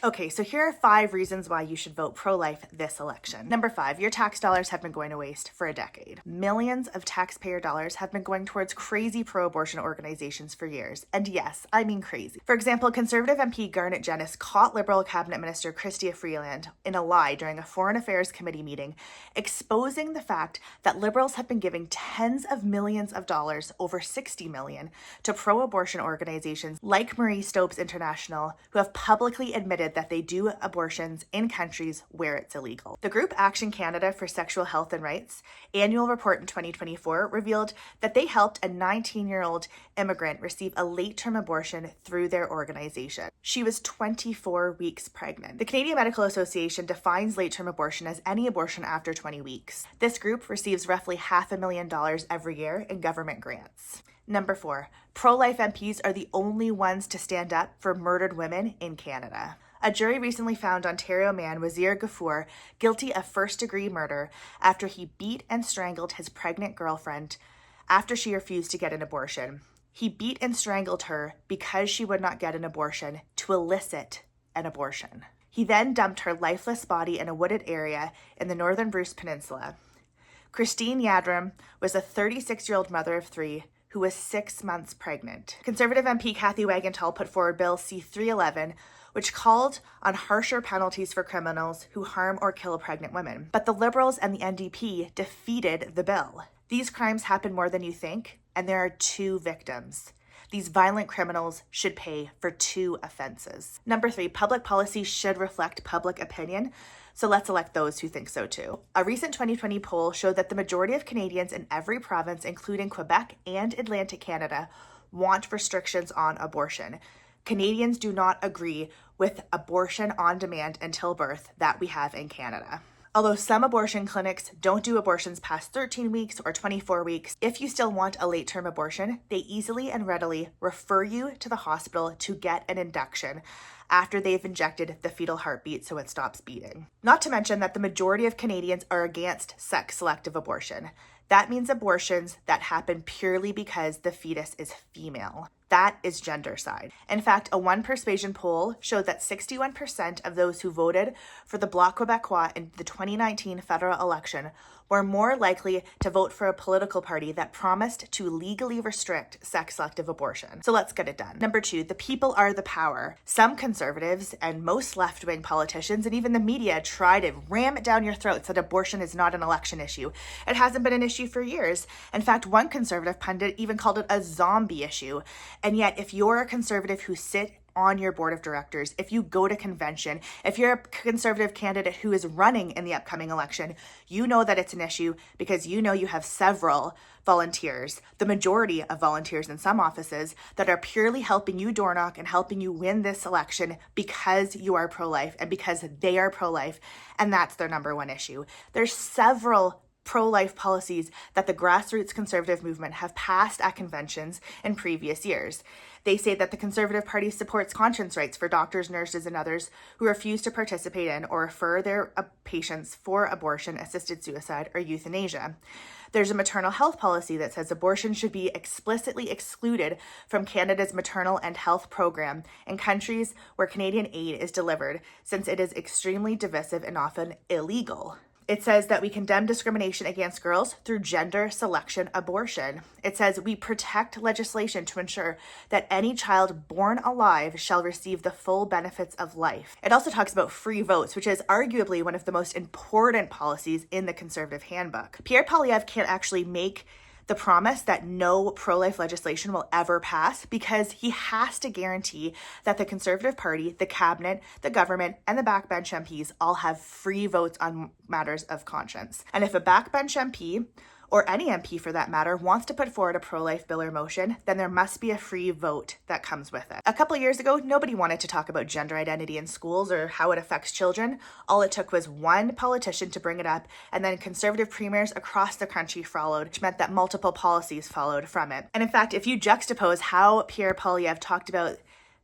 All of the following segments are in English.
Okay, so here are 5 reasons why you should vote pro-life this election. Number 5, your tax dollars have been going to waste for a decade. Millions of taxpayer dollars have been going towards crazy pro-abortion organizations for years. And yes, I mean crazy. For example, Conservative MP Garnet Jenness caught Liberal Cabinet Minister Chrystia Freeland in a lie during a Foreign Affairs Committee meeting, exposing the fact that Liberals have been giving tens of millions of dollars, over 60 million, to pro-abortion organizations like Marie Stopes International, who have publicly admitted that they do abortions in countries where it's illegal. The group Action Canada for Sexual Health and Rights annual report in 2024 revealed that they helped a 19-year-old immigrant receive a late-term abortion through their organization. She was 24 weeks pregnant. The Canadian Medical Association defines late-term abortion as any abortion after 20 weeks. This group receives roughly $500,000 every year in government grants. Number 4, pro-life MPs are the only ones to stand up for murdered women in Canada. A jury recently found Ontario man Wazir Ghafoor guilty of first-degree murder after he beat and strangled his pregnant girlfriend after she refused to get an abortion. He beat and strangled her because she would not get an abortion to elicit an abortion. He then dumped her lifeless body in a wooded area in the northern Bruce Peninsula. Christine Yadram was a 36-year-old mother of 3 who was 6 months pregnant. Conservative MP Kathy Wagenthal put forward Bill C-311, which called on harsher penalties for criminals who harm or kill pregnant women. But the Liberals and the NDP defeated the bill. These crimes happen more than you think, and there are 2 victims. These violent criminals should pay for 2 offenses. Number 3, public policy should reflect public opinion, so let's elect those who think so too. A recent 2020 poll showed that the majority of Canadians in every province, including Quebec and Atlantic Canada, want restrictions on abortion. Canadians do not agree with abortion on demand until birth that we have in Canada. Although some abortion clinics don't do abortions past 13 weeks or 24 weeks, if you still want a late-term abortion, they easily and readily refer you to the hospital to get an induction after they've injected the fetal heartbeat so it stops beating. Not to mention that the majority of Canadians are against sex-selective abortion. That means abortions that happen purely because the fetus is female. That is gendercide. In fact, a One Persuasion poll showed that 61% of those who voted for the Bloc Québécois in the 2019 federal election were more likely to vote for a political party that promised to legally restrict sex-selective abortion. So let's get it done. Number 2, the people are the power. Some conservatives and most left-wing politicians and even the media try to ram it down your throats that abortion is not an election issue. It hasn't been an issue for years. In fact, one conservative pundit even called it a zombie issue. And yet, if you're a conservative who sit on your board of directors, if you go to convention, if you're a conservative candidate who is running in the upcoming election, you know that it's an issue because you know you have several volunteers, the majority of volunteers in some offices, that are purely helping you door knock and helping you win this election because you are pro-life and because they are pro-life, and that's their number one issue. There's several pro-life policies that the grassroots conservative movement have passed at conventions in previous years. They say that the Conservative Party supports conscience rights for doctors, nurses, and others who refuse to participate in or refer their patients for abortion, assisted suicide, or euthanasia. There's a maternal health policy that says abortion should be explicitly excluded from Canada's maternal and health program in countries where Canadian aid is delivered, since it is extremely divisive and often illegal. It says that we condemn discrimination against girls through gender selection abortion. It says we protect legislation to ensure that any child born alive shall receive the full benefits of life. It also talks about free votes, which is arguably one of the most important policies in the Conservative Handbook. Pierre Poilievre can't actually make the promise that no pro-life legislation will ever pass because he has to guarantee that the Conservative Party, the cabinet, the government, and the backbench MPs all have free votes on matters of conscience. And if a backbench MP, or any MP for that matter, wants to put forward a pro-life bill or motion, then there must be a free vote that comes with it. A couple of years ago, nobody wanted to talk about gender identity in schools or how it affects children. All it took was one politician to bring it up, and then conservative premiers across the country followed, which meant that multiple policies followed from it. And in fact, if you juxtapose how Pierre Poilievre talked about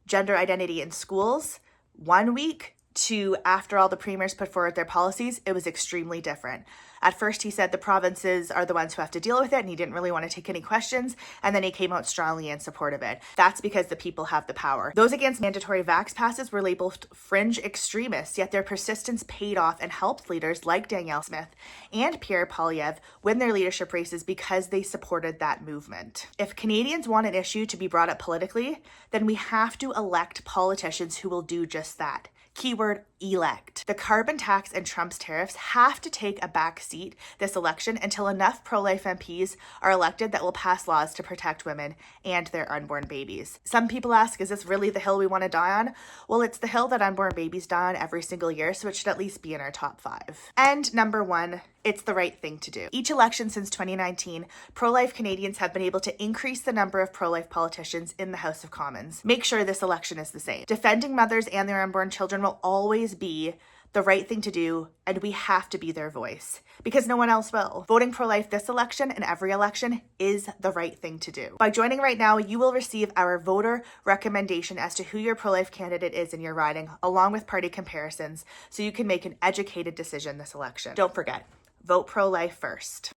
gender identity in schools 1 week to after all the premiers put forward their policies, it was extremely different. At first, he said the provinces are the ones who have to deal with it, and he didn't really want to take any questions, and then he came out strongly in support of it. That's because the people have the power. Those against mandatory vax passes were labeled fringe extremists, yet their persistence paid off and helped leaders like Danielle Smith and Pierre Poilievre win their leadership races because they supported that movement. If Canadians want an issue to be brought up politically, then we have to elect politicians who will do just that. Keyword elect. The carbon tax and Trump's tariffs have to take a back seat this election until enough pro-life MPs are elected that will pass laws to protect women and their unborn babies. Some people ask, is this really the hill we want to die on? Well, it's the hill that unborn babies die on every single year, so it should at least be in our top 5. And number 1, it's the right thing to do. Each election since 2019, pro-life Canadians have been able to increase the number of pro-life politicians in the House of Commons. Make sure this election is the same. Defending mothers and their unborn children will always be the right thing to do, and we have to be their voice because no one else will. Voting pro-life this election and every election is the right thing to do. By joining right now, you will receive our voter recommendation as to who your pro-life candidate is in your riding, along with party comparisons, so you can make an educated decision this election. Don't forget, vote pro-life first.